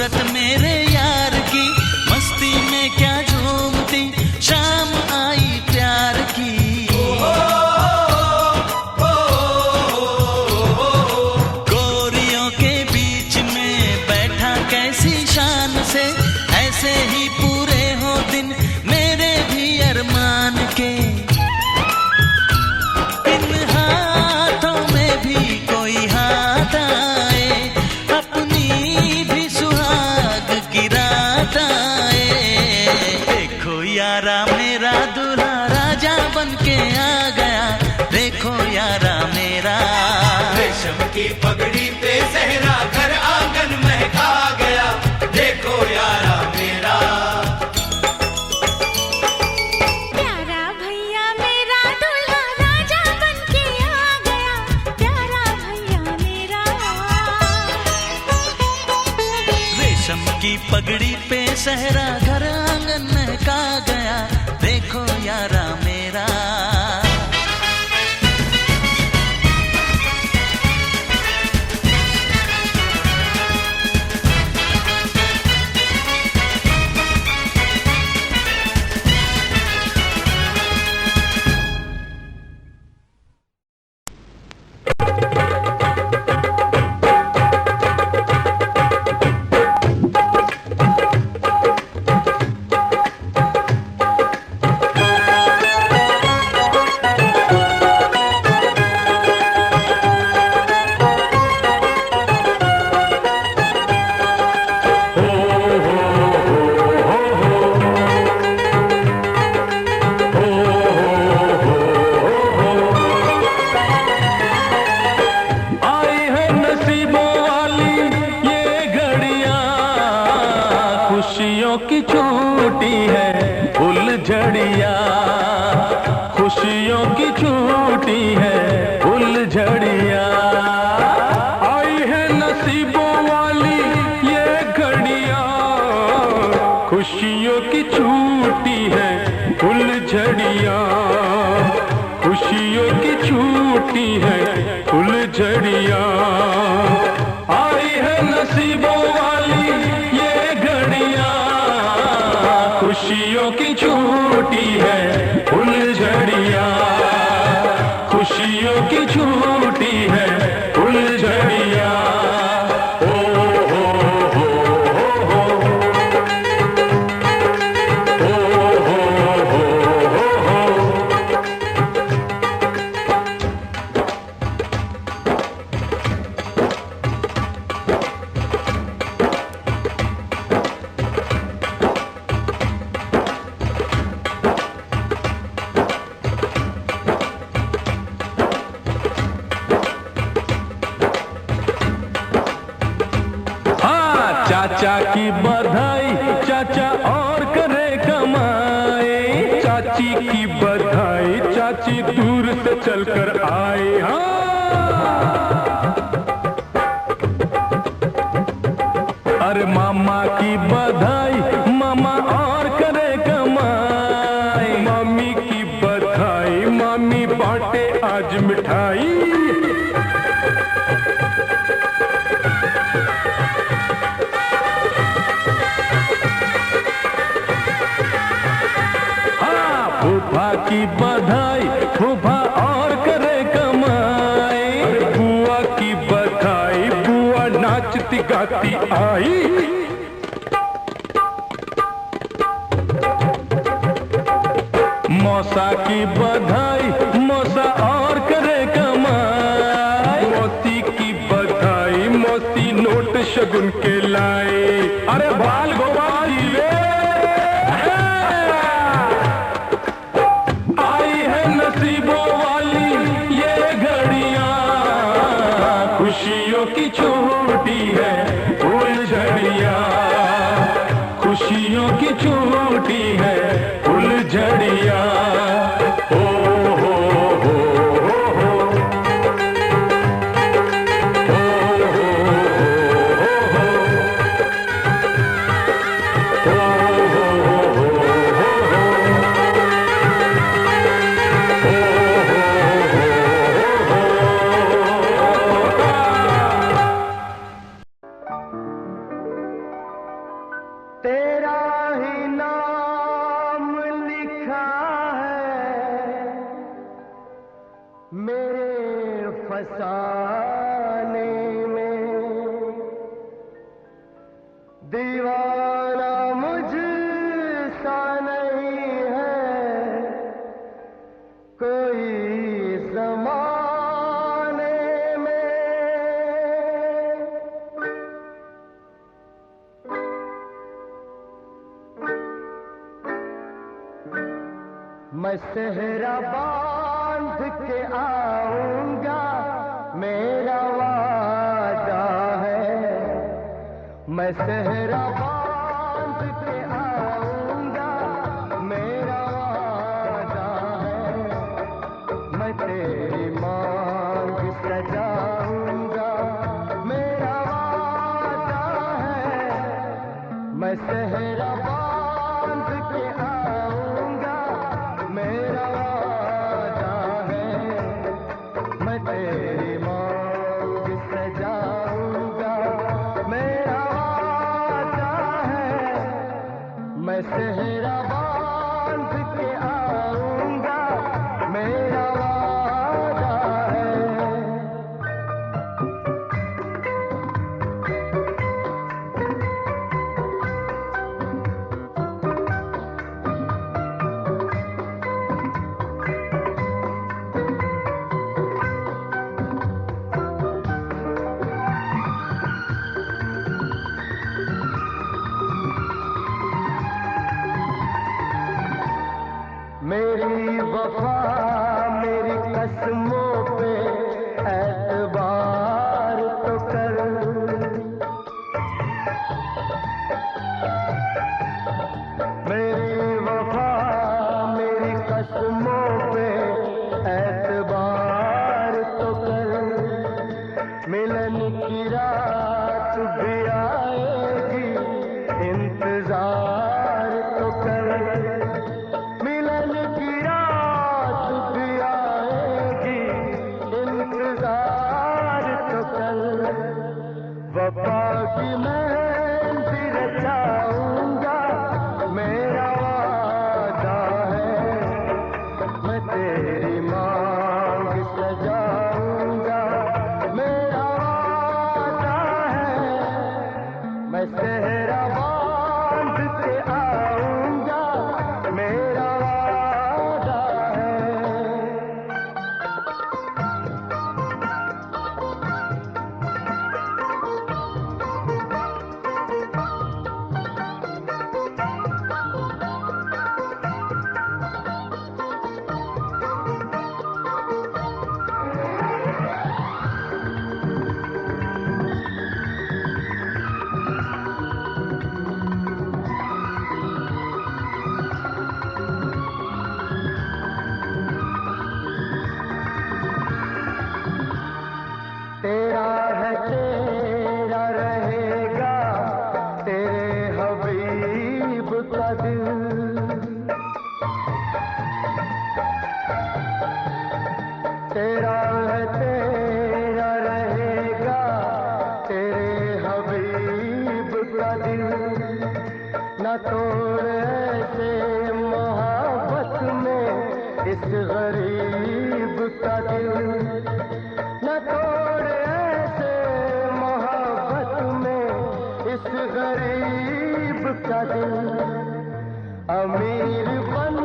सूरत मेरे यार की, मस्ती में क्या झूमती, शाम आई प्यार की। गोरियों के बीच में बैठा कैसी शान से, ऐसे ही पूरे हो दिन मेरे भी अरमान के। इन हाथों में भी कोई हाथ आए, अपनी भी सुहाग की रात आए। देखो यारा मेरा दूल्हा राजा बन के आ गया, देखो यारा मेरा। रेशम की पगड़ी पे सहरा घर आंगन महका गया, देखो यारा मेरा। प्यारा भैया मेरा दूल्हा राजा बन के आ गया, प्यारा भैया मेरा। रेशम की पगड़ी पे सहरा घर आंगन महका गया, देखो यारा मेरा। खुशियों की छूटी है उलझड़िया, खुशियों की छूटी है उलझड़िया। आई है नसीबों वाली ये घड़िया, खुशियों की छूटी है उलझड़िया, खुशियों की छूटी है उलझड़िया। आई है नसीबों वाली ये घड़िया, खुशियों की छूटी है उलझड़िया, खुशियों की छूटी है उलझड़िया। ओ हो हो हो हो हो। चाचा की बधाई चाचा और करे कमाए, चाची की बधाई चाची दूर से चलकर आए। अरे मामा की बधाई मामा और करे कमाए, मम्मी की बधाई मम्मी बांटे आज मिठाई। फूफा की बधाई फूफा और करे कमाई, बुआ की बधाई बुआ नाचती गाती आई। मौसा की बधाई मौसा और करे कमाई, मौसी की बधाई मौसी नोट शगुन के लाए। अरे बाल गोपाल जी रे, नसीबों वाली ये घड़ियां, खुशियों की छूटी है उलझड़िया, खुशियों की छूटी है उलझड़िया। ओ हो हो हो फसाने में। दीवाना मुझसा नहीं है कोई ज़माने में। मैं सेहरा बांध के आऊंगा, मेरा वादा है। मैं सेहरा बांध के आऊंगा, मेरा वादा है। मैं तेरी मांग सजाऊंगा, मेरा वादा है। मैं सेहरा बांध के आऊंगा, मेरा वादा है। मैं तेरी मांग सजाऊंगा, मेरा वादा है। मैं सेहरा बांध के आऊंगा, मेरा वादा है। मेरी वफा मेरी कसमों पे एतबार तो कर। मेरी वफा मेरी कसमों पे एतबार तो कर। मिलन की रात भी आएगी, इंतजार तो कर। मिलन की रात भी आएगी, इंतजार तो कर। वफा की मेहंदी रचाऊंगा, मेरा वादा है। मैं तेरी मांग सजाऊंगा, मेरा वादा है। मैं सेहरा बांध के आऊंगा, मेरा वादा है। तेरा है तेरा रहेगा, तेरे हबीब का दिल। तेरा है तेरा रहेगा, तेरे हबीब का दिल। न तोड़ ऐसे मोहब्बत में इस गरीब का दिल। न तोड़ ऐसे मोहब्बत में इस गरीब का दिल। अमीर बन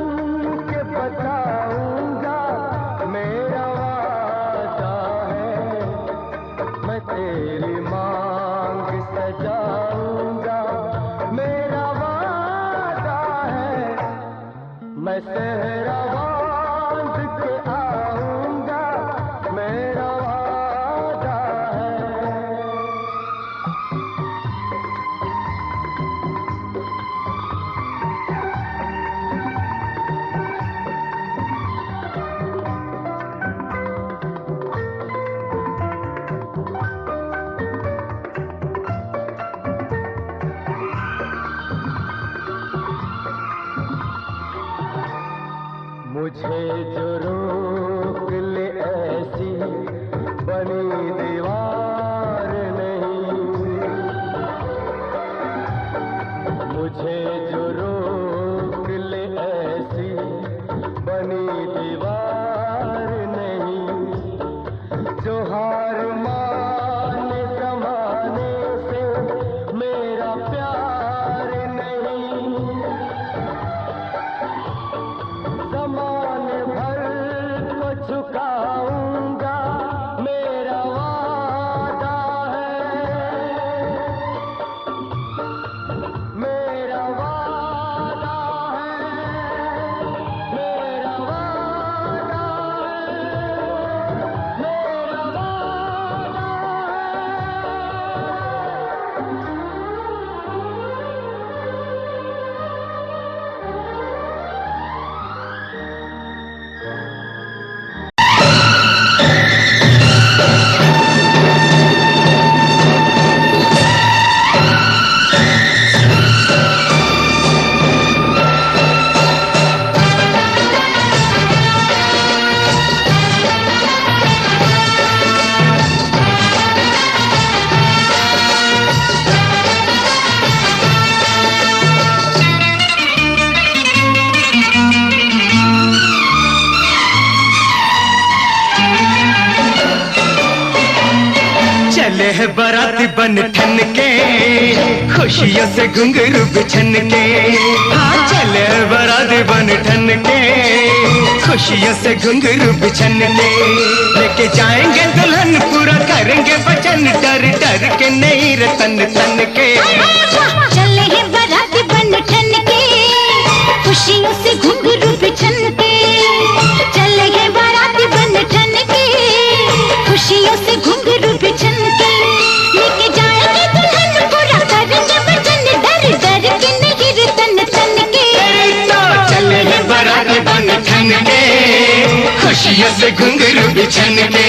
के बचाऊंगा, मेरा वादा है। मैं तेरी मांग सजाऊंगा, मेरा वादा है। मैं सेहरा बांध के आऊंगा, मेरा वादा है। मुझे जो रोक ले ऐसी बनी दीवार नहीं। मुझे जो रोक ले ऐसी बनी दीवार नहीं। जो है बाराती बन ठन के, खुशियों से घुंघरू बिछन के। हाँ चले है बाराती बन ठन के, खुशियों से घुंघरू बिछन के। लेके जाएंगे दुल्हन पूरा करेंगे वचन, डर डर के नहीं रे तन तन के। चले हैं बाराती बन ठन के, खुशियों से घुंघरू बिछन के। चले हैं बाराती बन ठन के, खुशियों से घुंघरू बिछन के। लेके जाएंगे दुल्हन पूरा करेंगे वचन, डर डर के नहीं रे तन तन के। तो चले हैं बाराती बन ठन के, खुशियों से घुंघरू बिछन के।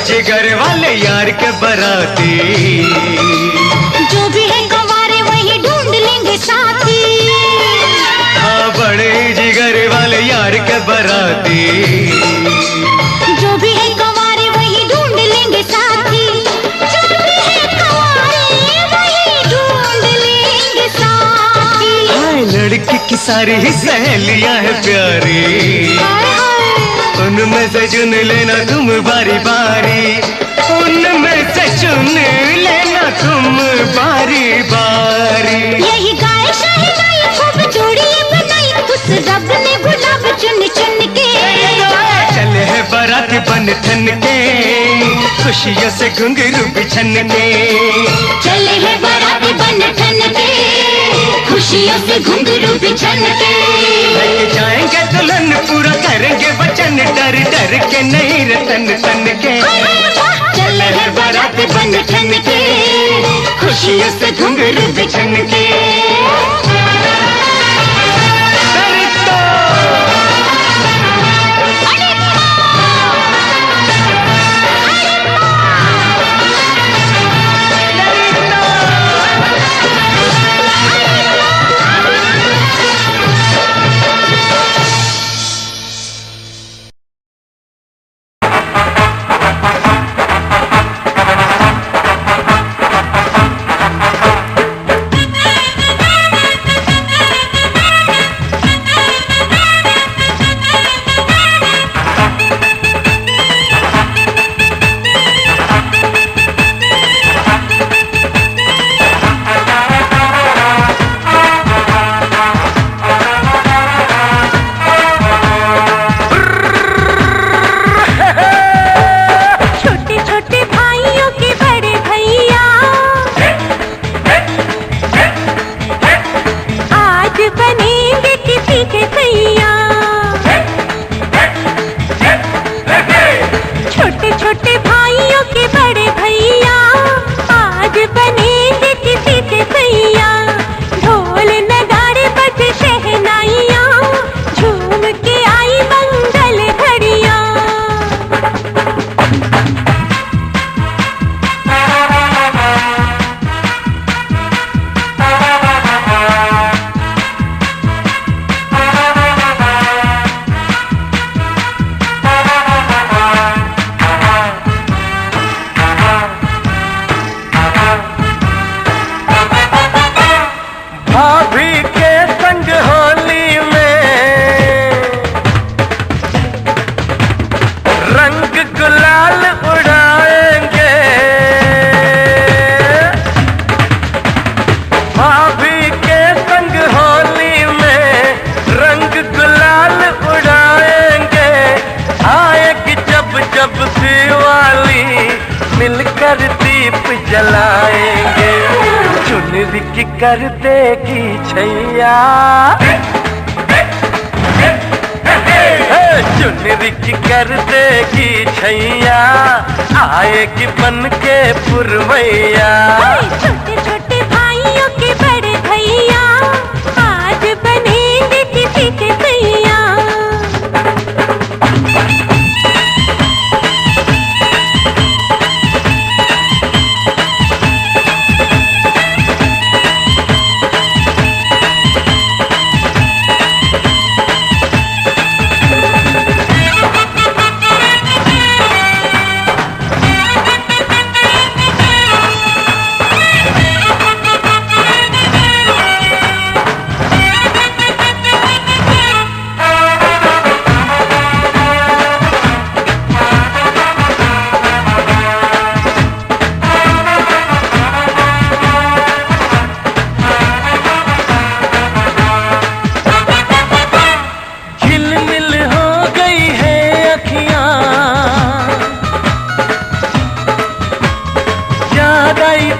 जिगर वाले यार के बराती, जो भी है गंवारे वही ढूंढ लेंगे साथी। हाँ बड़े जिगर वाले यार के बराती, जो भी है गंवारे वही ढूंढ लेंगे साथी। जो भी है गंवारे वही ढूंढ लेंगे साथी। हाय लड़की की सारी ही सहेलियां है प्यारी, उनमें से चुन लेना तुम बारी बारी, उनमें से चुन लेना तुम बारी बारी। यही गाय शाही खूब जोड़ी बनाई, उस रब ने गुलाब चुन चुन के। चले है बाराती बन ठन के, खुशियों से घुंघरू बिछन के। चले हैं बाराती बन ठन के, खुशियों से घुंघरू बिछन के। लेके जाएंगे दुल्हन पूरा करेंगे वचन, डर डर के नहीं रे तन तन के। चले हैं बाराती बन ठन के, खुशियों से घुंघरू बिछन के। जलाएंगे चुनरी की कर देगी छैया। चुनरी की कर देगी छैया, आएगी बन के पुरवैया। छोटे छोटे भाइयों के बड़े भैया, आज बनेंगे किसी के भैया।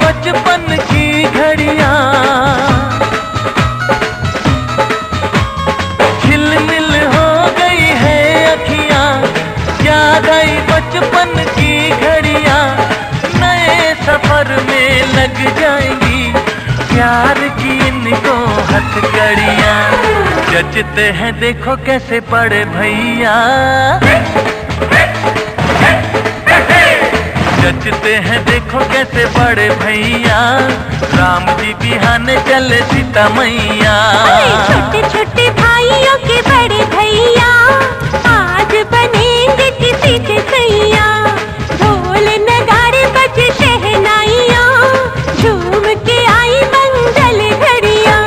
बचपन की घड़ियां झिलमिल हो गई है अखियां, याद आई बचपन की घड़ियां। नए सफर में लग जाएंगी प्यार की इनको हथकड़ियां। जचते हैं देखो कैसे बड़े भैया, जचते हैं देखो कैसे बड़े भैया। राम जी बिहाने चले सीता मैया। छोटे छोटे भाइयों के बड़े भैया, आज बनेंगे किसी के सैया। ढोल नगाड़े बजे शहनाइयाँ, झूम के आई मंगल घड़ियाँ।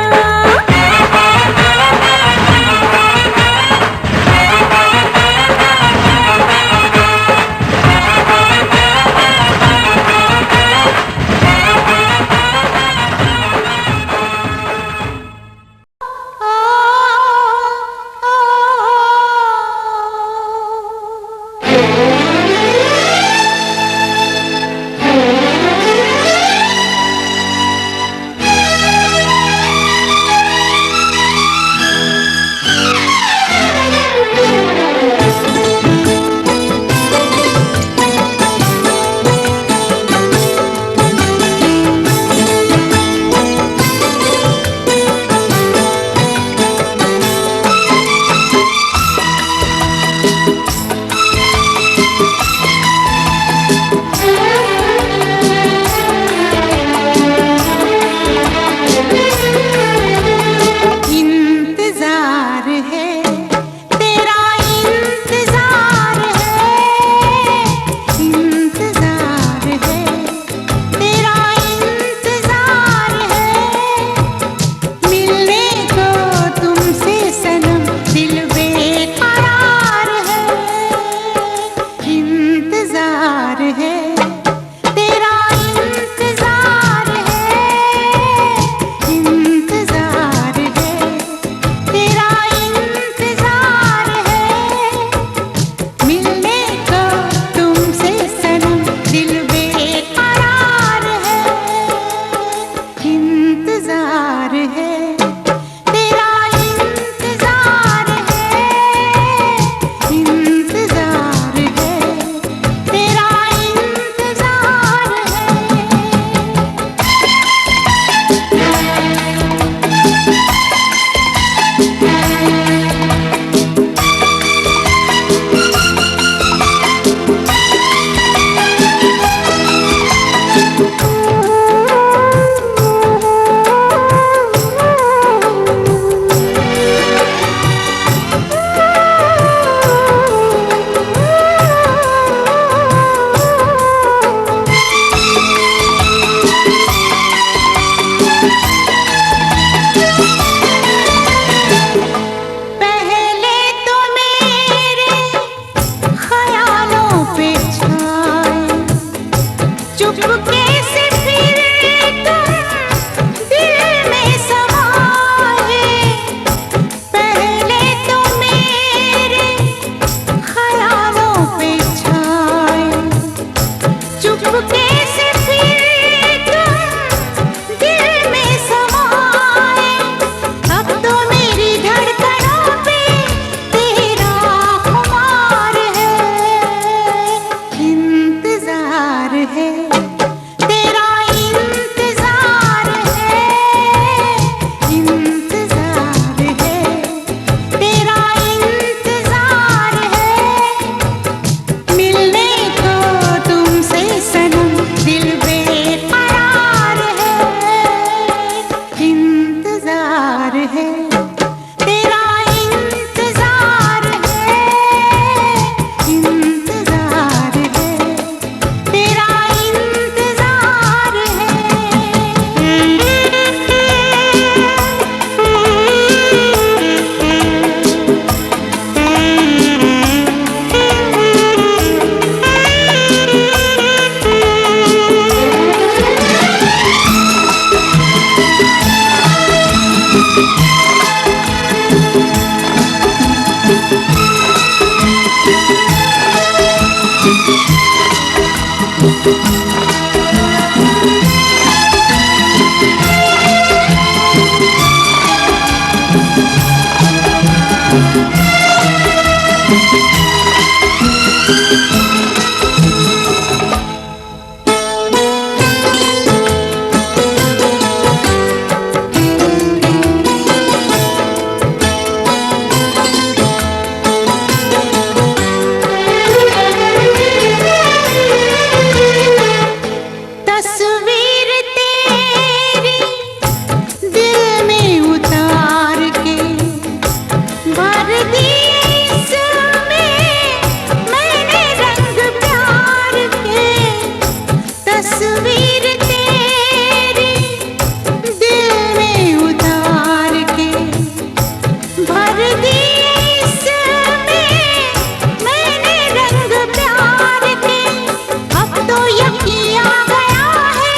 है, तेरा इंतजार है, इंतजार है, तेरा इंतजार है। तस्वीर तेरी दिल में उतार के भर दी इसमें मैंने रंग प्यार के। तस्वीर तेरी दिल में उतार के भर दी इसमें मैंने रंग प्यार के। अब तो यकीन आ गया है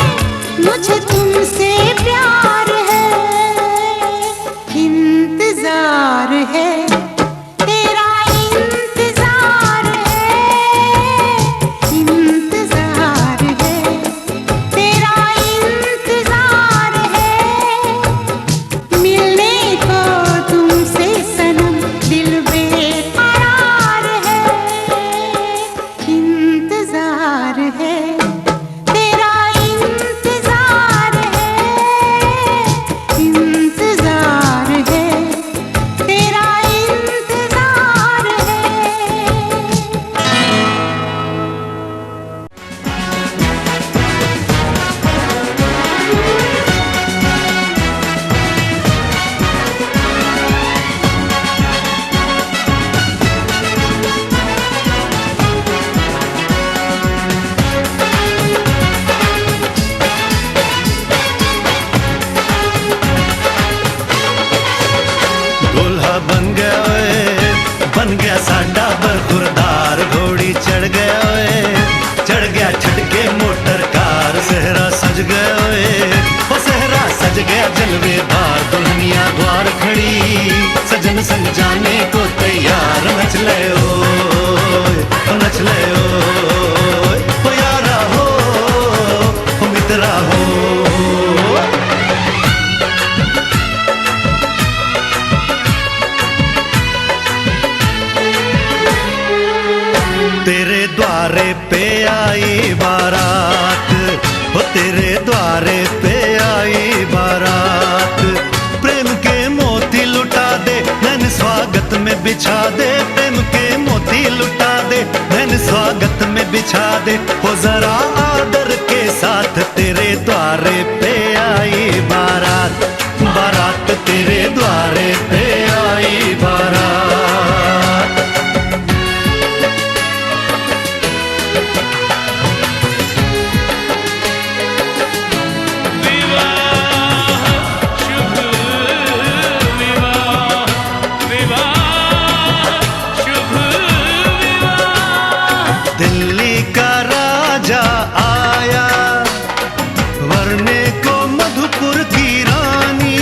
मुझे तुमसे प्यार है, इंतजार है, तेरा इंतजार है, इंतजार है, तेरा इंतजार है। मिलने को तुमसे सनम दिल बेकरार है, इंतजार है, तेरा इंतजार है, इंतजार है, तेरा इंतजार दूल्हा बन गया ओए, बन गया साडा बरखुरदार। घोड़ी चढ़ गया ओए, चढ़ गया छटके मोटर कार। सहरा सज गया ओए, ओ सहरा सज गया जलवेदार। दुल्हनिया द्वार खड़ी, सजन संग जाने को तैयार। नच ले ओए, ओ नच ले ओए, ओ यारा हो, ओ मित्रा हो। तेरे द्वारे पे आई बारात, ओ तेरे द्वारे पे आई बारात। प्रेम के मोती लुटा दे, नैन स्वागत में बिछा दे। प्रेम के मोती लुटा दे, नैन स्वागत में बिछा दे। हो जरा आदर के साथ तेरे द्वारे पे आई बारात। बारात तेरे द्वारे पे आई बारात। दिल्ली का राजा आया, वरने को मधुपुर की रानी।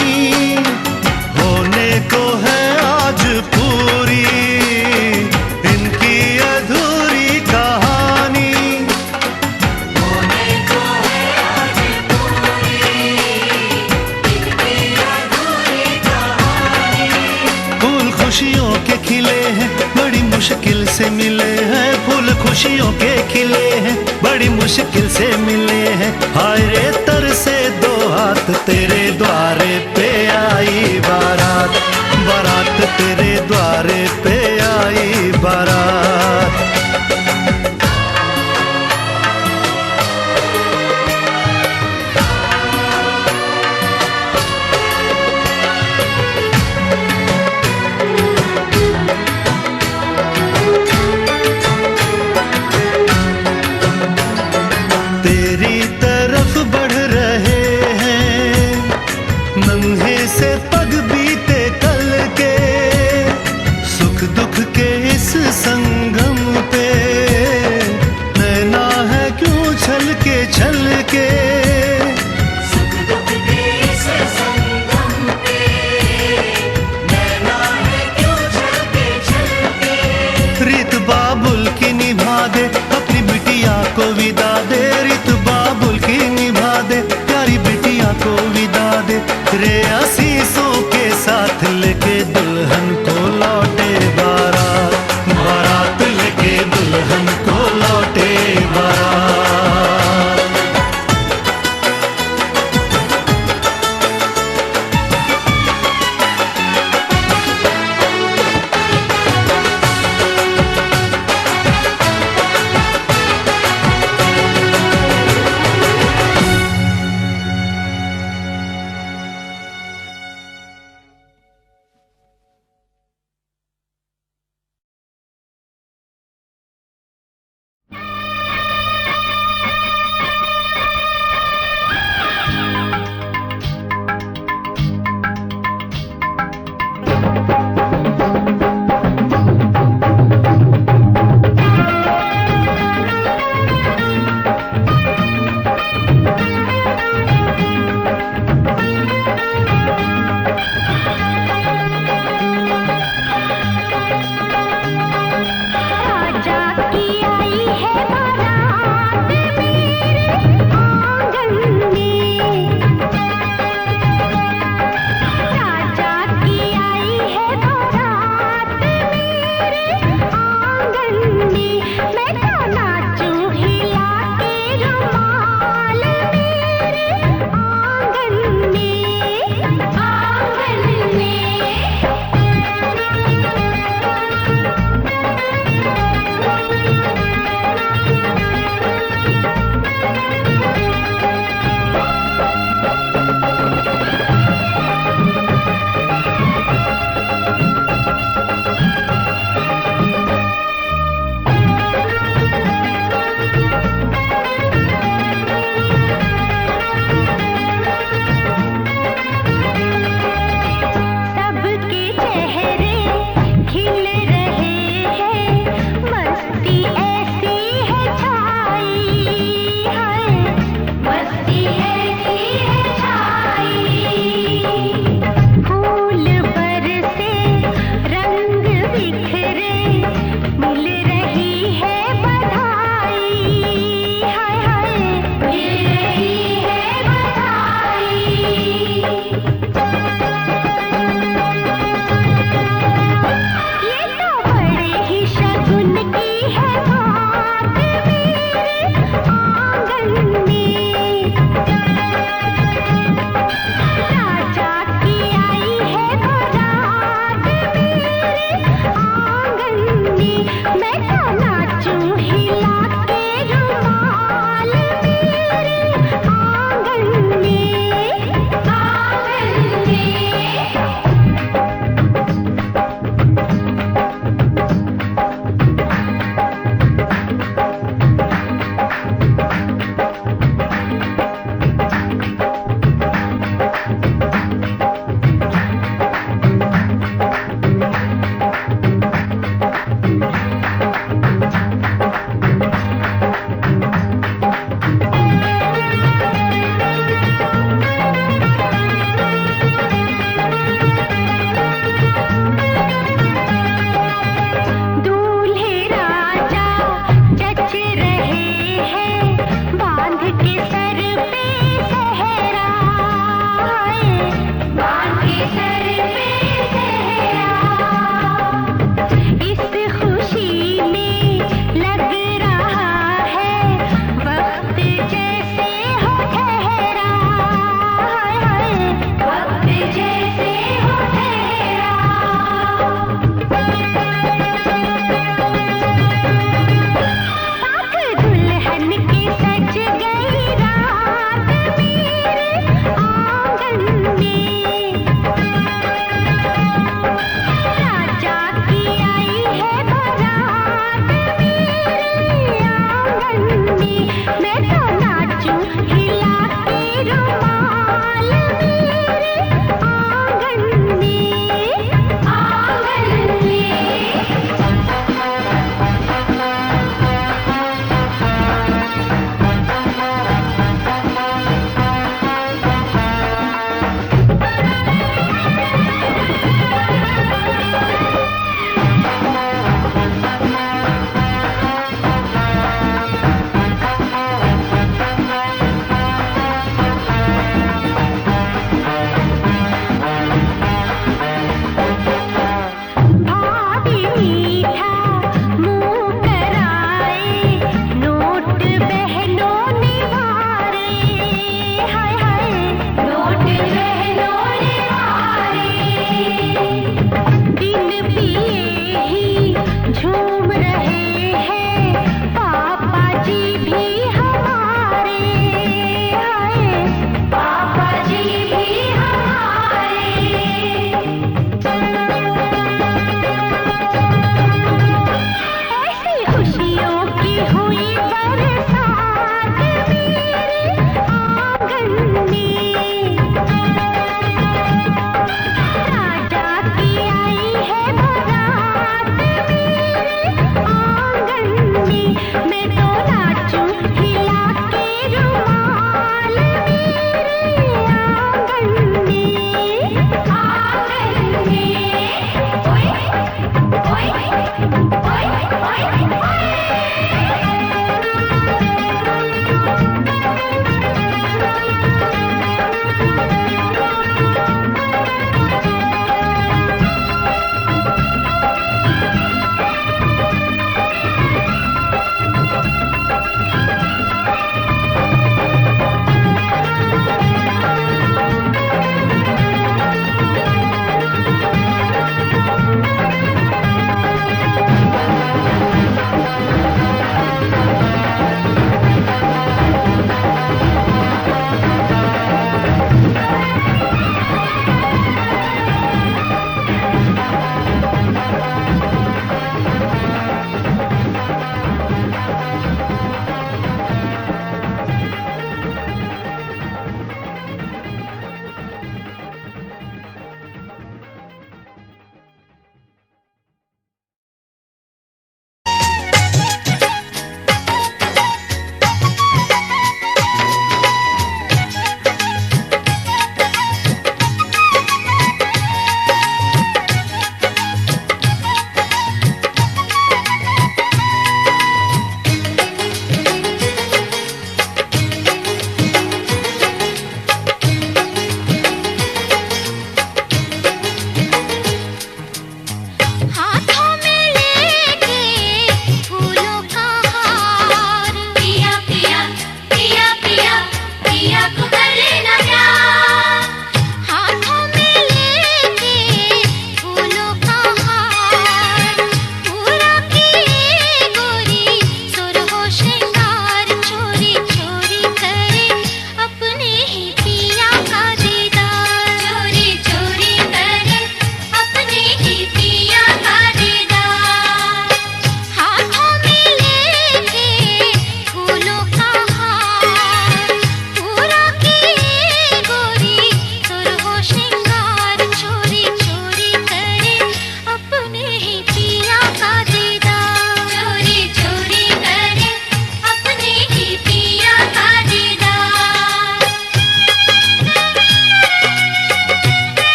होने को है आज पूरी इनकी अधूरी कहानी। होने को है आज पूरी इनकी अधूरी कहानी। फूल खुशियों के खिले हैं, बड़ी मुश्किल से मिले हैं। फूल खुशियों के खिले हैं, बड़ी मुश्किल से मिले हैं। हाय रे तर से दो हाथ, तेरे द्वारे पे आई बारात। बारात तेरे द्वारे पे आई बारात। से पग बीते कल के, सुख दुख के इस संगम पे नैना है क्यों छल के सुख दुख के इस संगम पे नैना है क्यों छलके रित बाबुल की निभा दे अपनी बिटिया को विदा दे, रित बाबुल की निभा दे प्यारी बिटिया को विदा दे रे आसीसों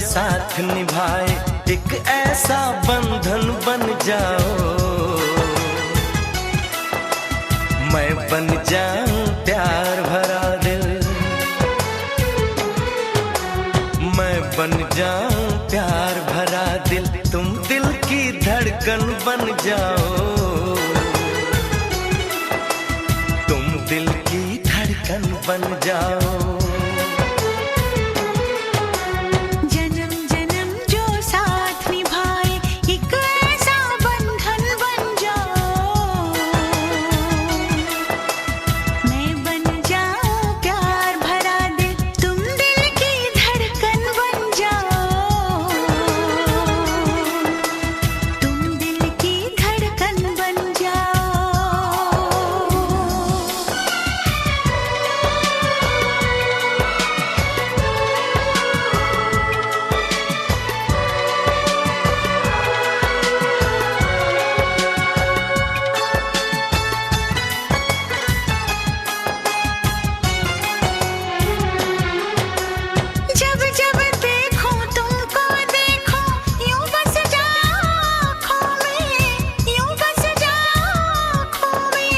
साथ निभाए, एक ऐसा बंधन बन जाओ। मैं बन जाऊं प्यार भरा दिल, मैं बन जाऊं प्यार भरा दिल, तुम दिल की धड़कन बन जाओ। तुम दिल की धड़कन बन जाओ। जन्म जन्म जो साथ निभाए, एक ऐसा बंधन बन जाओ। मैं बन जाऊं प्यार भरा दिल, तुम दिल की धड़कन बन जाओ। तुम दिल की धड़कन बन जाओ। जब जब देखो तुमको देखो, यूं बस जाओ आँखों में, यूं बस जाओ आँखों में।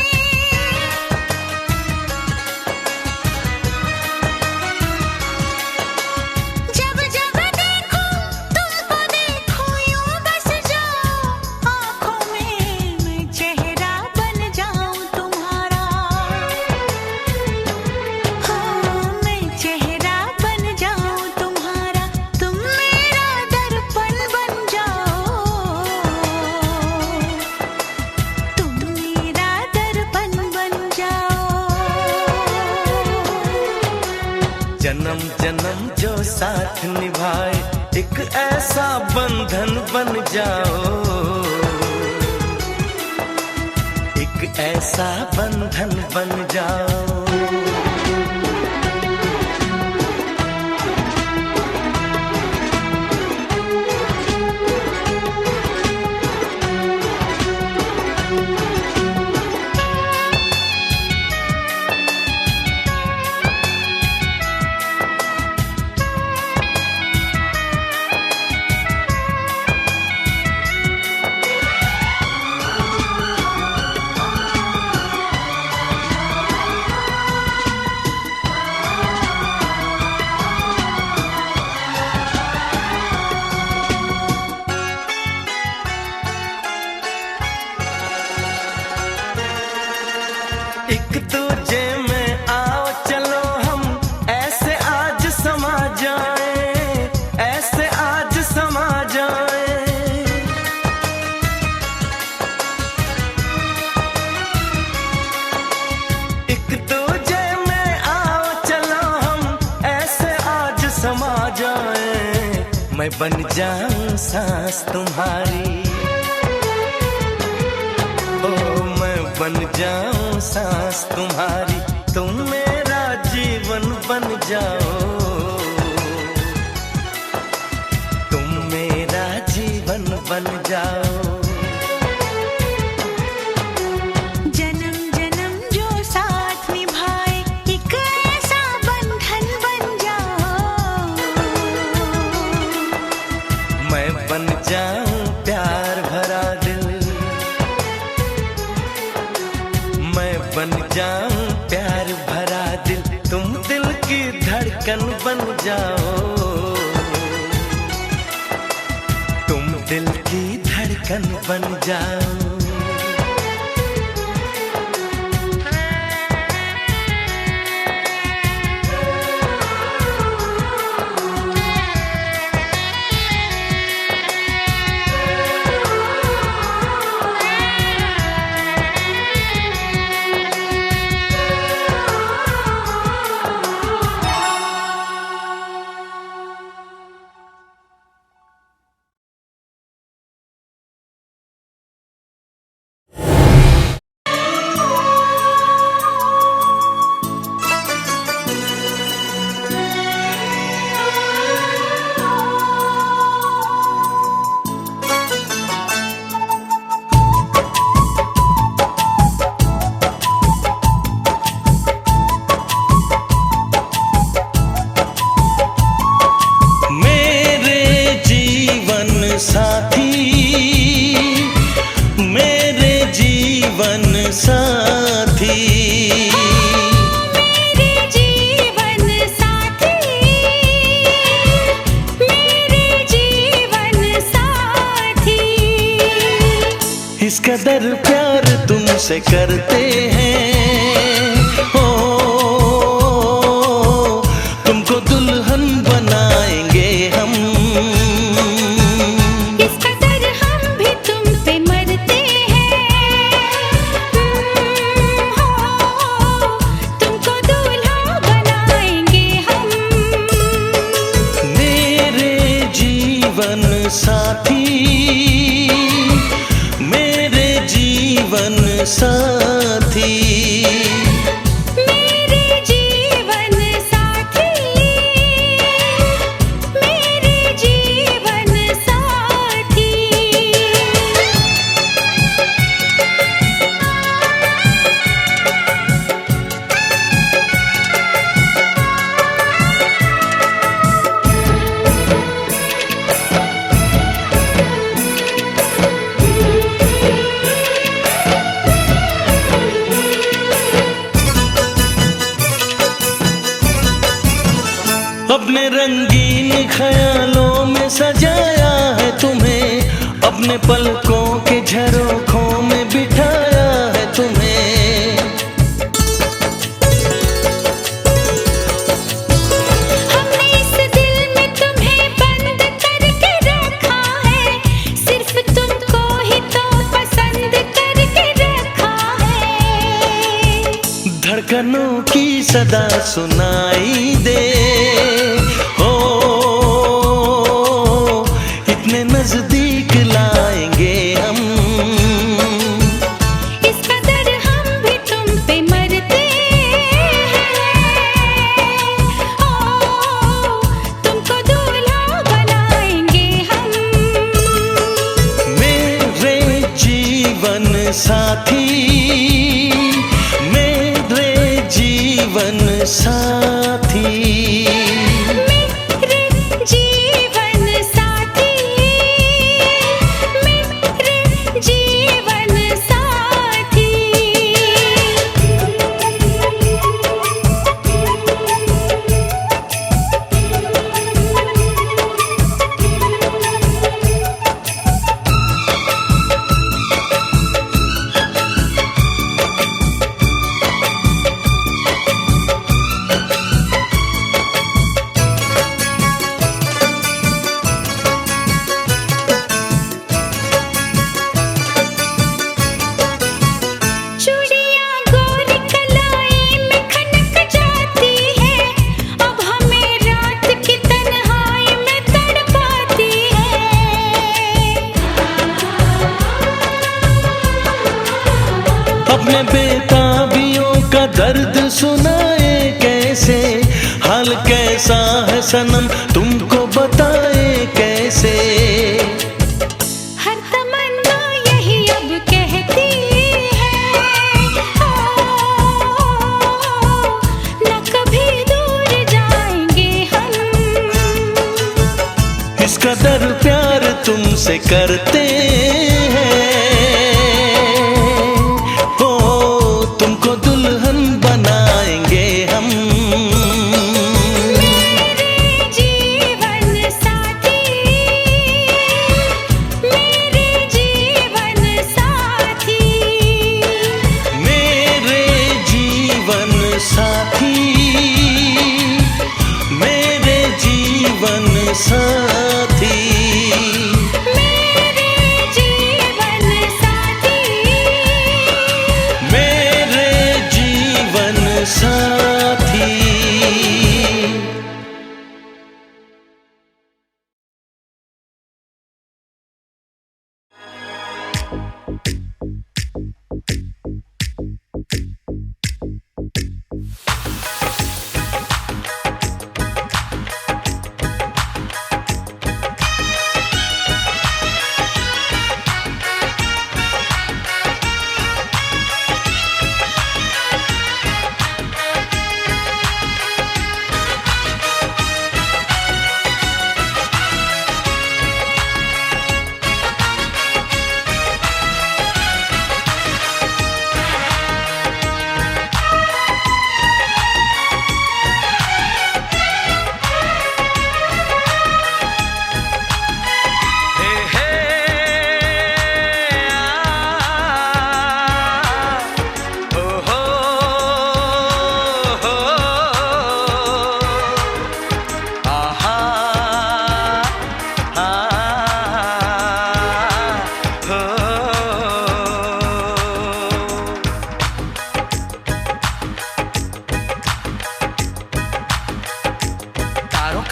जब जब देखो तुमको देखो, यूं बस जाओ आँखों में। मैं चेहरा बन जाऊं तुम्हारा, हाँ मैं चेहरा बन जाऊं तुम्हारा, तुम मेरा दर्पण बन जाओ। तुम मेरा दर्पण बन जाओ। जन्म जन्म जो साथ निभाए, एक ऐसा बंधन बन जाओ। एक ऐसा बंधन बन जाओ। एक दूजे में आओ चलो हम, ऐसे आज समा जाए, ऐसे आज समा जाए। एक दूजे में आओ चलो हम, ऐसे आज समा जाए। मैं बन जाऊं सांस तुम्हारी, ओ मैं बन जाऊं सांस तुम्हारी, तुम मेरा जीवन बन जाओ। तुम मेरा जीवन बन जाओ। जन्म जन्म जो साथ निभाए, एक ऐसा बंधन बन जाओ। मैं बन जाऊं प्यार भरा दिल, मैं बन जाऊं प्यार भरा दिल, तुम दिल की धड़कन बन जाओ। तुम दिल की धड़कन बन जाओ। जीवन साथी, मेरे जीवन साथी, मेरे जीवन साथी। इस कदर प्यार तुमसे करते हैं, ओ तुमको दुल्हन बनाएंगे हम। इस कदर हम भी तुम पे मरते हैं, हो तुमको दूल्हा बनाएंगे हम। मेरे जीवन साथी, मेरे जीवन साथी, मेरे जीवन साथी, मेरे जीवन साथी। अपने रंगीन ख्यालों में सजाया है तुम्हें, अपने पलकों के झरोखों में बिठाया है तुम्हें। हमने इस दिल में तुम्हें बंद करके रखा है, सिर्फ तुमको ही तो पसंद करके रखा है। धड़कनों की सदा सुनाई दे, ओ इतने नजदीक लाएंगे हम। इस कदर हम भी तुम पे मरते हैं, ओ तुमको दूल्हा बनाएंगे हम। मेरे जीवन साथी, मेरे जीवन साथी, मेरे जीवन साथी, मेरे जीवन साथी। चूड़ियां गोरी कलाई में खनक जाती है, अब हमें रात की तन्हाई में तड़पाती है। अपने बेताबियों का दर्द सुनाए कैसे, हाल कैसा है सनम तुमको बताए कैसे। हर तमन्ना यही अब कहती है, ओ न कभी दूर जाएंगे हम। इस कदर प्यार तुमसे करते हैं, ओ तुमको दुल्हन बनाएंगे हम। मेरे जीवन साथी, मेरे जीवन साथी, मेरे जीवन साथी, मेरे जीवन साथी, मेरे जीवन साथी, मेरे जीवन साथी।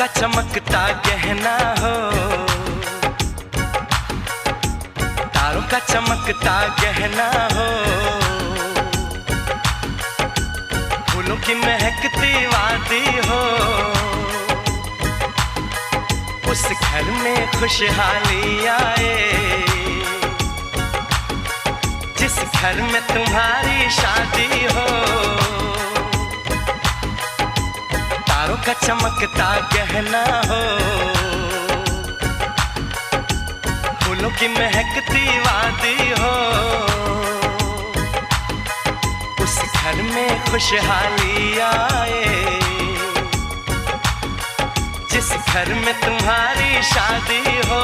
का चमकता गहना हो, तारों का चमकता गहना हो, फूलों की महकती वादी हो, उस घर में खुशहाली आए, जिस घर में तुम्हारी शादी हो। तारों का चमकता गहना हो, फूलों की महकती वादी हो, उस घर में खुशहाली आए, जिस घर में तुम्हारी शादी हो।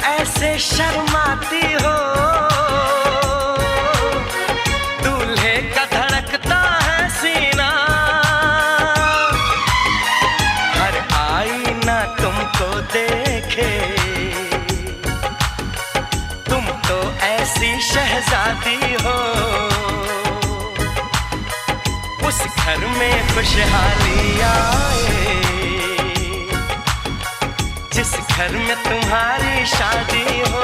ऐसे शर्माती हो, दूल्हे का धड़कता है सीना, हर आईना तुमको देखे, तुम तो ऐसी शहजादी हो, उस घर में खुशहाली आए, जिस घर में तुम्हारी शादी हो।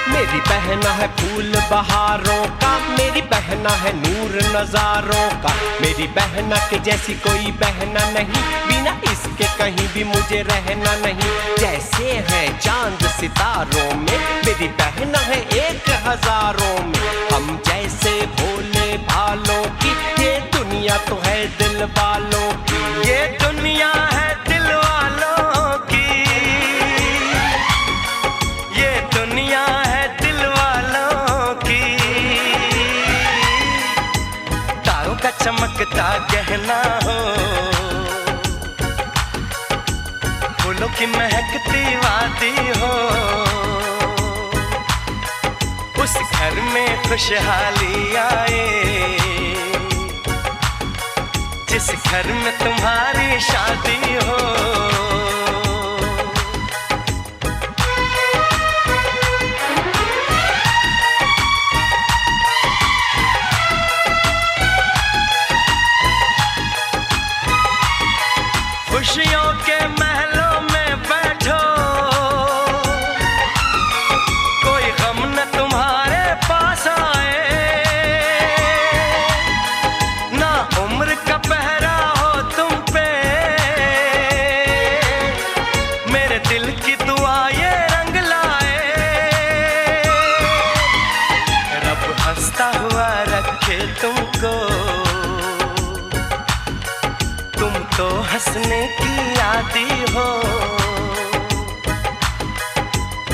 मेरी बहना है फूल बहारों का, मेरी बहना है नूर नजारों का, मेरी बहना के जैसी कोई बहना नहीं, बिना इसके कहीं भी मुझे रहना नहीं। जैसे है चांद सितारों में, मेरी बहना है 1000 में, हम जैसे भोले भालों की, ये दुनिया तो है दिल वालों की, ये दुनिया है दिल वालों की, ये दुनिया है दिल वालों की। तारों का चमकता गहना हो, फूलों की महकती वादी हो, उस घर में खुशहाली आए, जिस घर में तुम्हारी शादी हो। खुशियों के महलों में बैठो, कोई गम न तुम्हारे पास आए, ना उम्र का पहरा हो तुम पे, मेरे दिल की दुआ ये रंग लाए, रब हंसता हुआ रखे तुमको, तुम तो हंसने की आदी हो,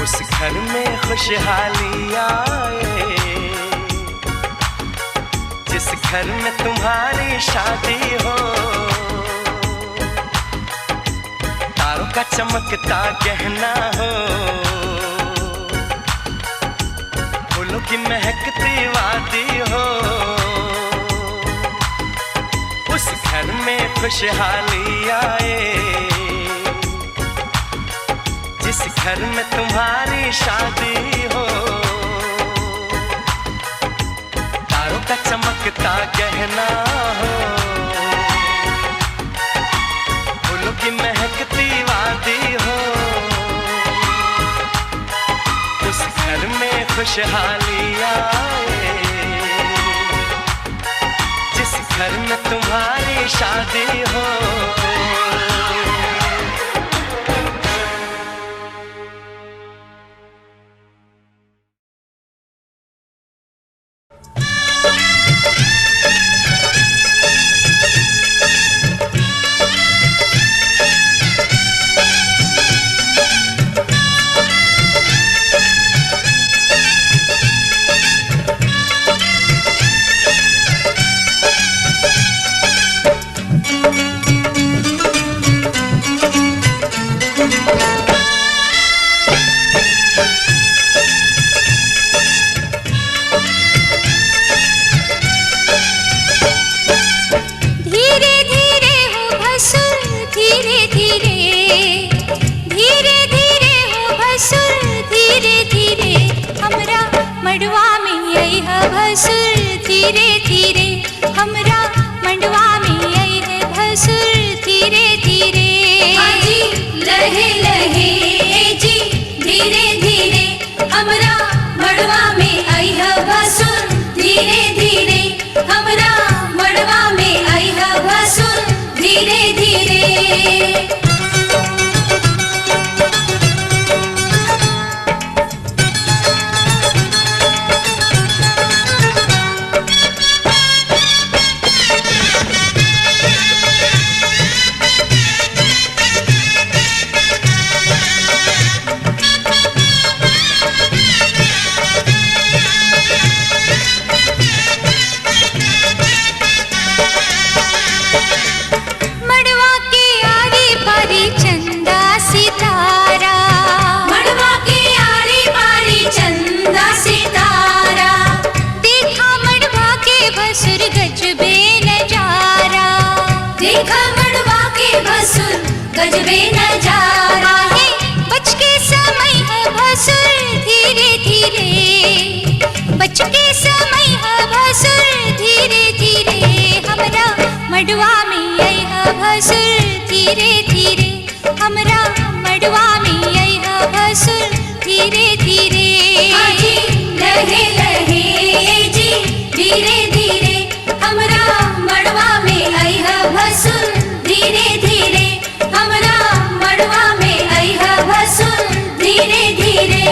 उस घर में खुशहाली आए, जिस घर में तुम्हारी शादी हो। तारों का चमकता गहना हो, फूलों की महकती वादी हो, उस घर में खुशहाली आए, जिस घर में तुम्हारी शादी हो। तारों का चमकता गहना हो, फूलों की महकती वादी हो, उस घर में खुशहाली आए, जिस घर में तुम्हारी शादी हो। भसुर धीरे धीरे हमरा मंडवा में आई है भसुर धीरे धीरे जी लहे लहे जी धीरे धीरे हमरा मड़वा में आई है भसुर धीरे धीरे हमरा मड़वा में आई है भसुर धीरे धीरे गजबे नजारा है बच के समय है भसुर धीरे धीरे बच के समय है भसुर धीरे धीरे हमरा मड़वा में आई है भसुर धीरे धीरे हमरा मड़वा में आई है भसुर धीरे धीरे जी लहे लहे जी धीरे धीरे हमरा मड़वा में आई है भसुर धीरे धीरे हमरा मड़वा में आई है भसुर धीरे धीरे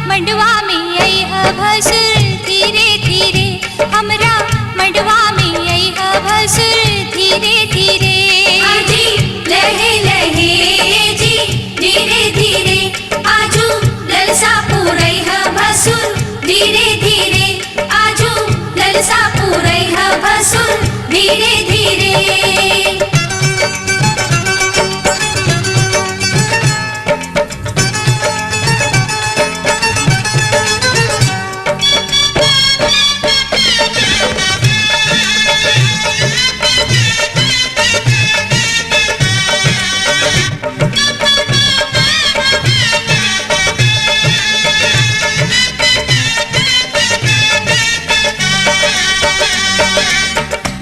मंडवा में आई है भसुर धीरे धीरे हमरा मंडवा में आई है भसुर धीरे धीरे जी लहे लहे जी धीरे धीरे आजू ललसा पूरई है भसुर धीरे धीरे आजू ललसा पूरई है भसुर धीरे धीरे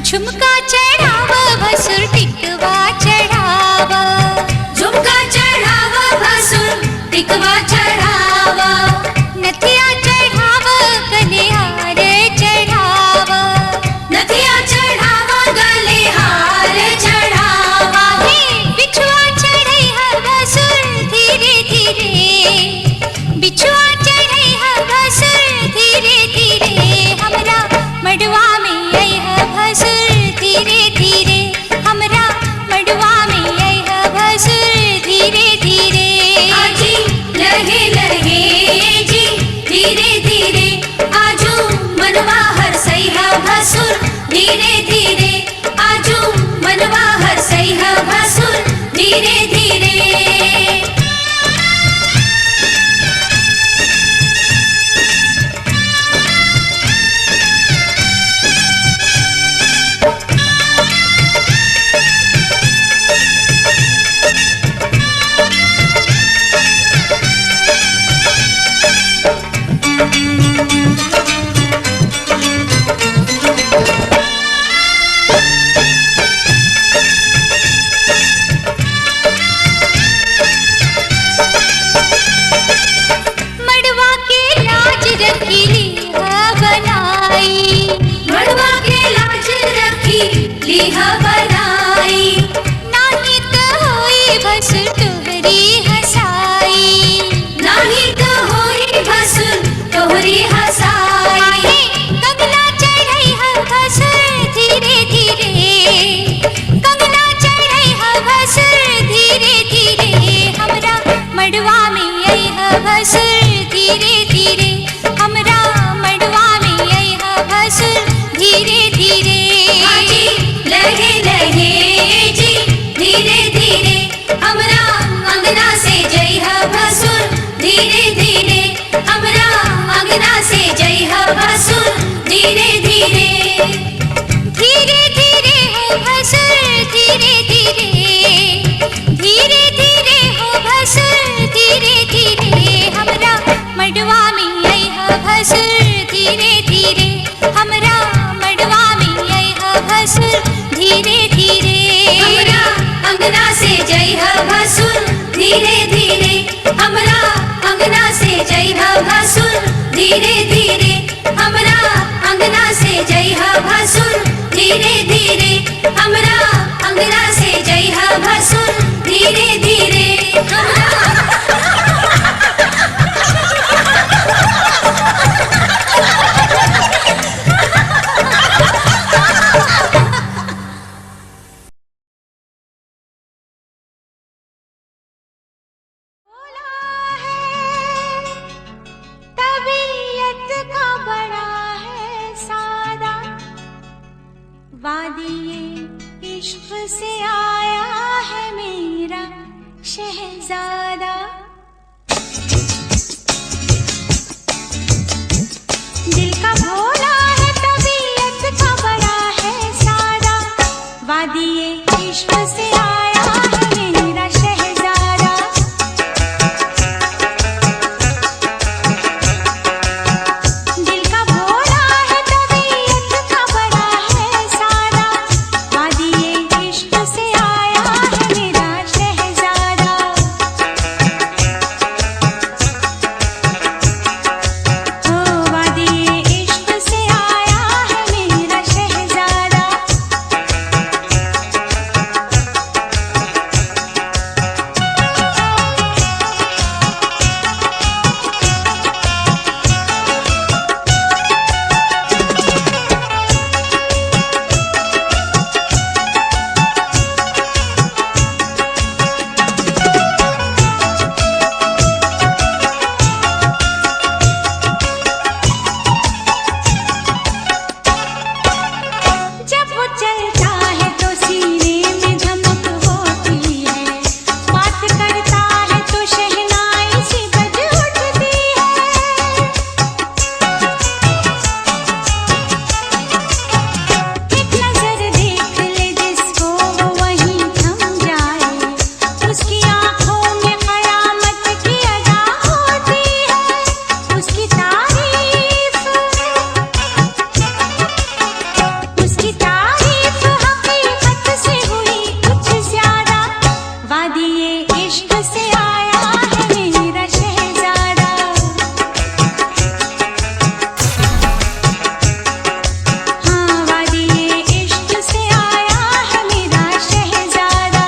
झुमका चढ़ावा भसुर टिकवा चढ़ावा झुमका चढ़ावा भसुर टिकवा चढ़ावा नथिया चढ़ावा गले हार चढ़ावा नथिया चढ़ावा गले हार चढ़ावा बिछुआ चढ़ई है भसुर धीरे धीरे बिछुआ चढ़ई है भसुर धीरे धीरे हमरा मड़वा में आई है भसुर रहे जी धीरे धीरे हमरा अंगना से जय भसुर धीरे धीरे हमरा अंगना से जय भसुर धीरे धीरे धीरे धीरे हो भसुर धीरे धीरे धीरे धीरे हो भसुर धीरे धीरे हमरा मडवा में आई भसुर धीरे धीरे हमरा मडवा में आई भसुर धीरे धीरे हमरा अंगना से जय भसुर धीरे धीरे हमरा अंगना से जय भसुर धीरे धीरे हमरा अंगना से जय भसुर धीरे धीरे हमरा अंगना से जय भसुर धीरे धीरे तबीयत का बड़ा है सादा वादिये इश्क से आया है मेरा शहजादा दिल का भोला है तबीयत का बड़ा है सादा वादिये इश्क से आया है मेरा शहजादा दिल का भोला है तबीयत का बड़ा है सादा वादिये इश्क से आया है मेरा शहजादा ओ वादिये इश्क से आया है मेरा शहजादा जब वो चलता है तो सीने में धमक होती है बात करता है तो शहनाई सी बज उठती है एक नजर देख ले जिसको वो वहीं थम जाए उसकी आंखों में कयामत की अदा होती है उसकी तारीफ हकीकत से हुई कुछ ज्यादा वादिये इश्क से आया है मेरा शहजादा हाँ वादिये इश्क से आया है मेरा शहजादा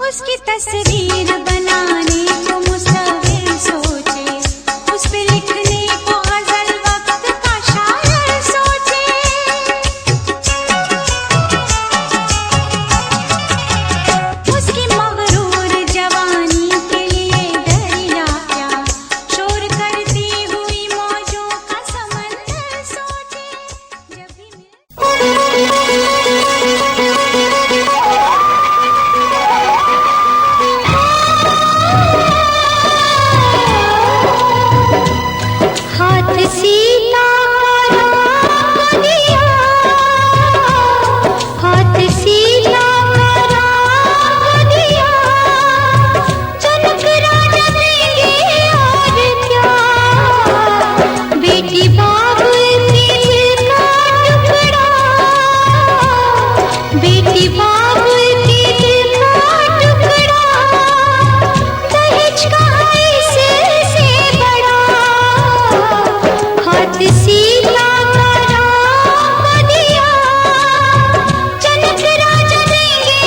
उसकी तस्वीर बनाने को मुसव्विर सोचे उस पे लिखने को गजल वक्त का शायर सोचे उसकी मगरूर जवानी के लिए दरिया क्या शोर करती हुई मौजों का समंदर सोचे जब भी हाथ सीता का राम दिया हाथ सीता का राम दिया जनक राजा देंगे और क्या बेटी बाबुल की दिल का टुकड़ा बेटी बाबुल की दिल का टुकड़ा दहेज का इसे से बड़ा हाथ सीता का राम दिया जनक राजा देंगे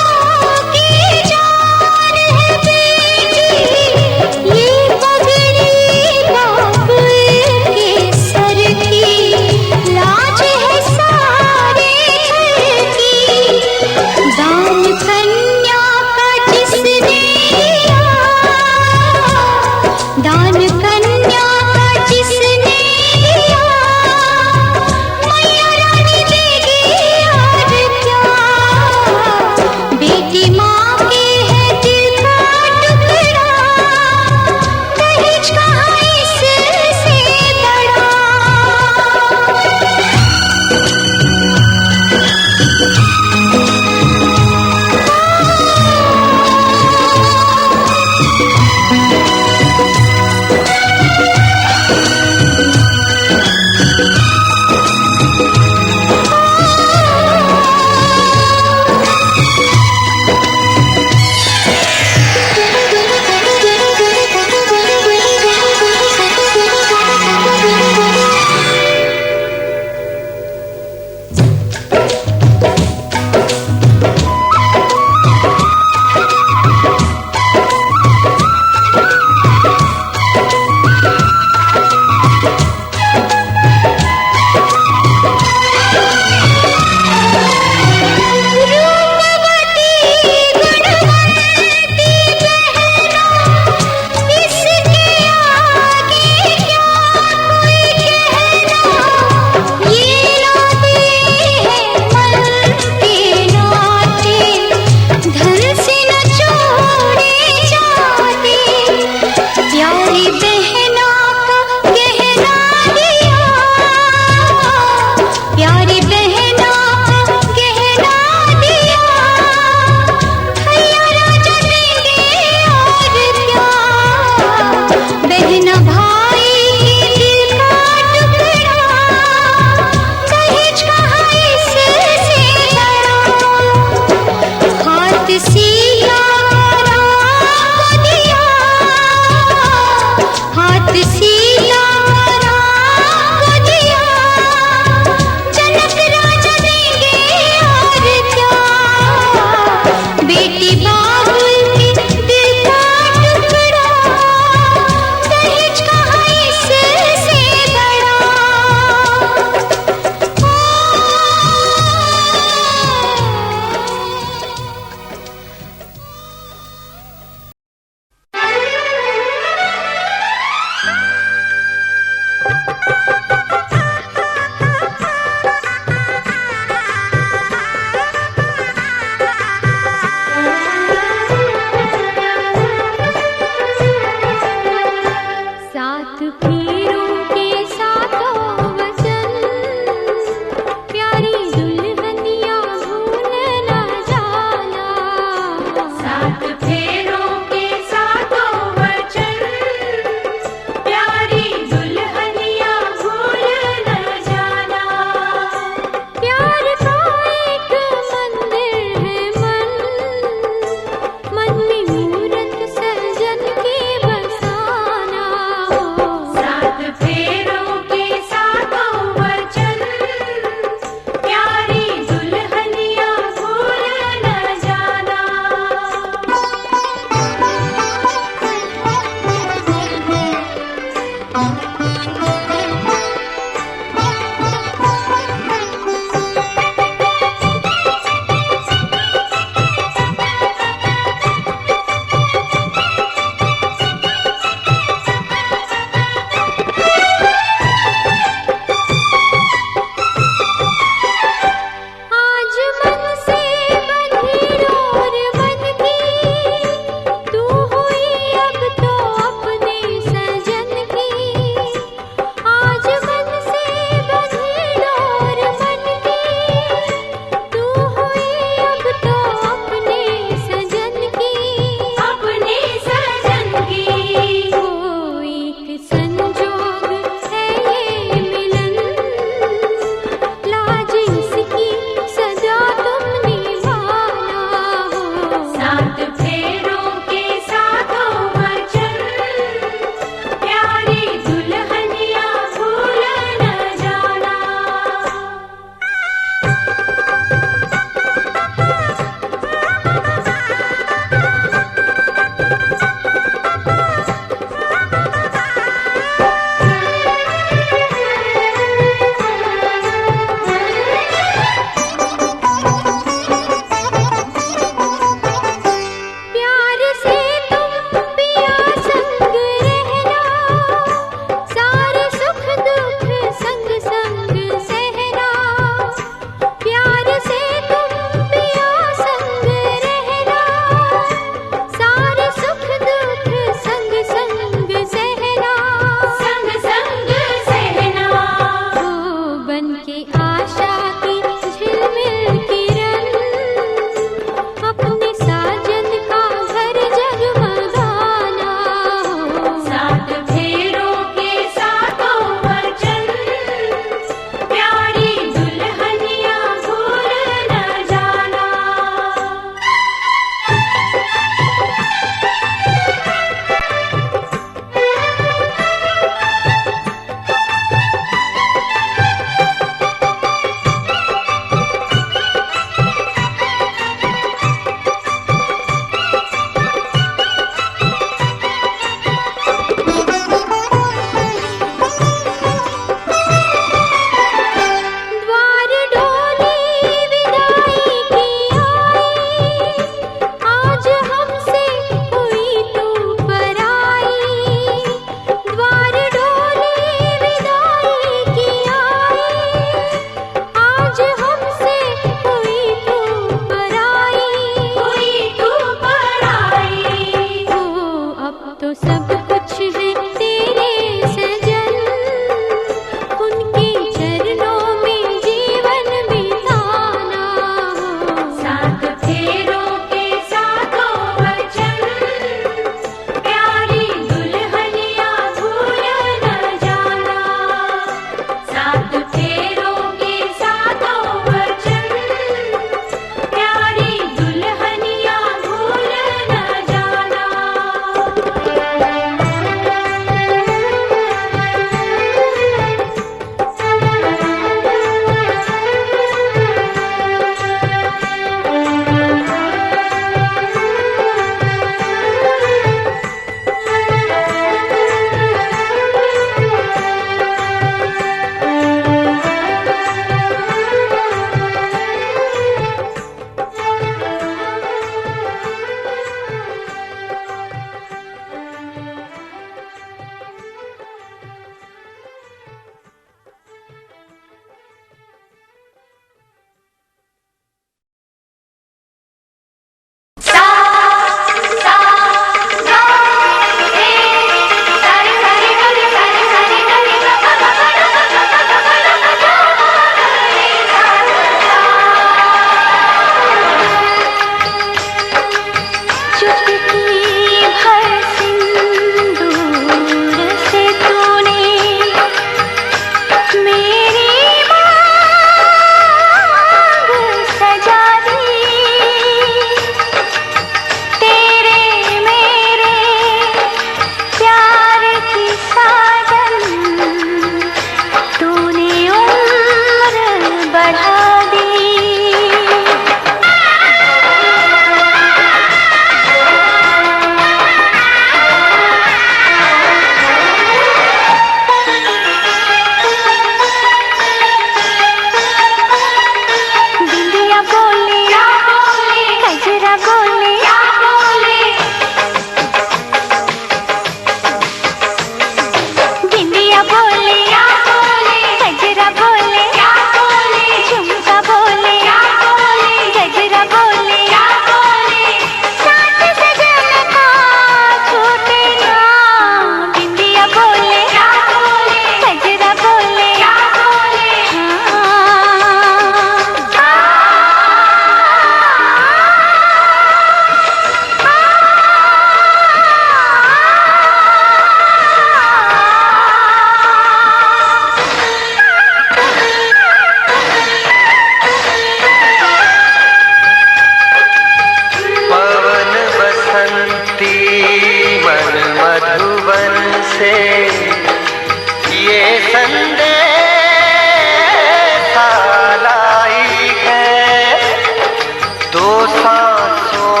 सांसों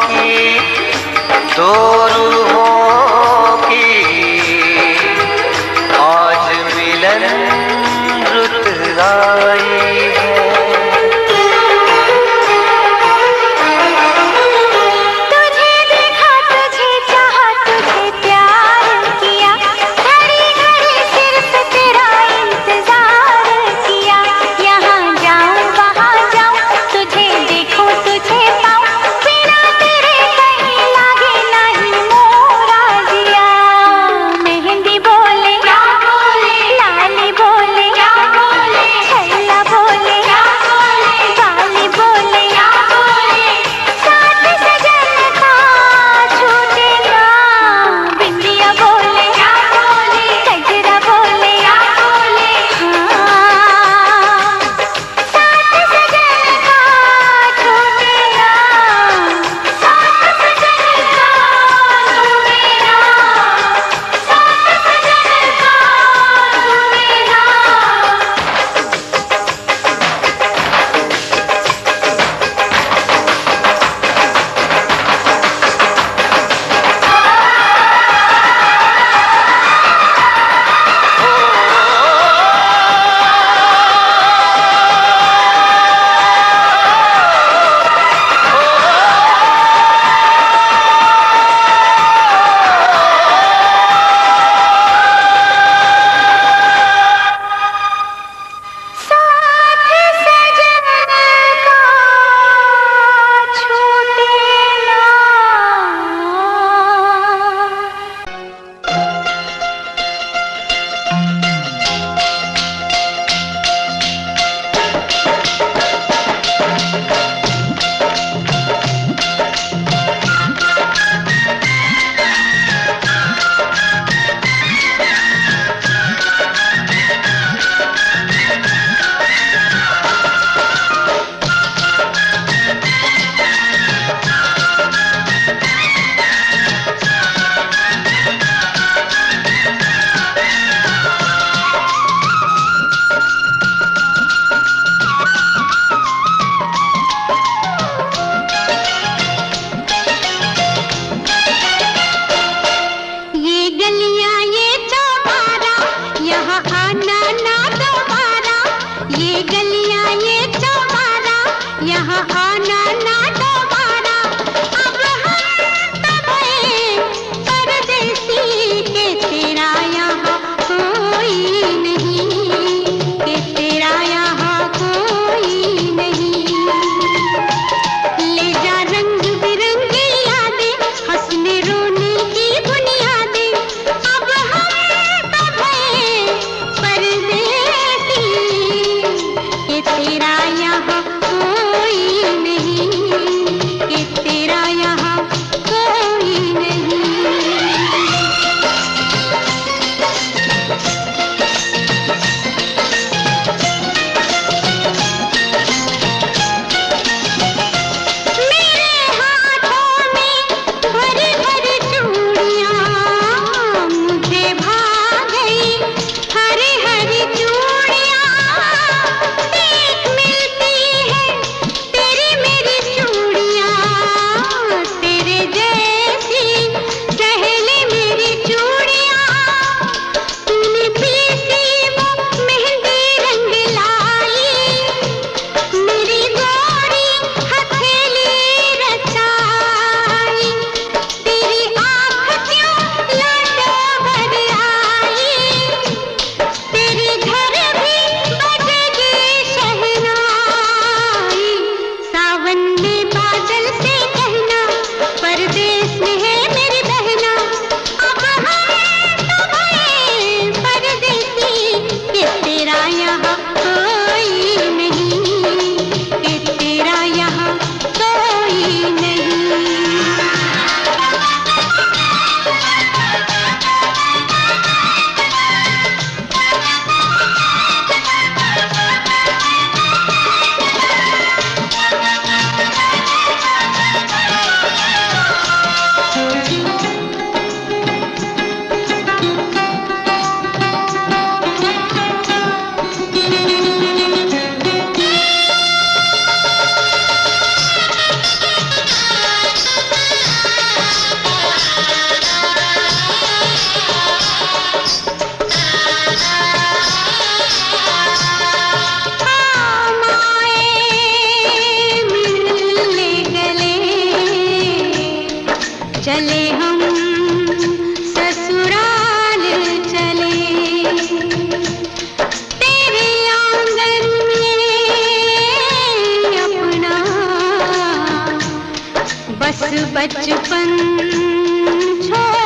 की दो रूहों की आज मिलन रुत आई है। तुझे देखा, तुझे चाहा, तुझे प्यार किया, घड़ी घड़ी सिर्फ तेरा इंतजार किया। यहाँ जाऊं वहाँ जाऊं, तुझे देखूं तुझे पाऊं, बिना तेरे कहीं लागे नहीं चले हम ससुराल चले, तेरे आंगन में अपना बस बचपन छोड़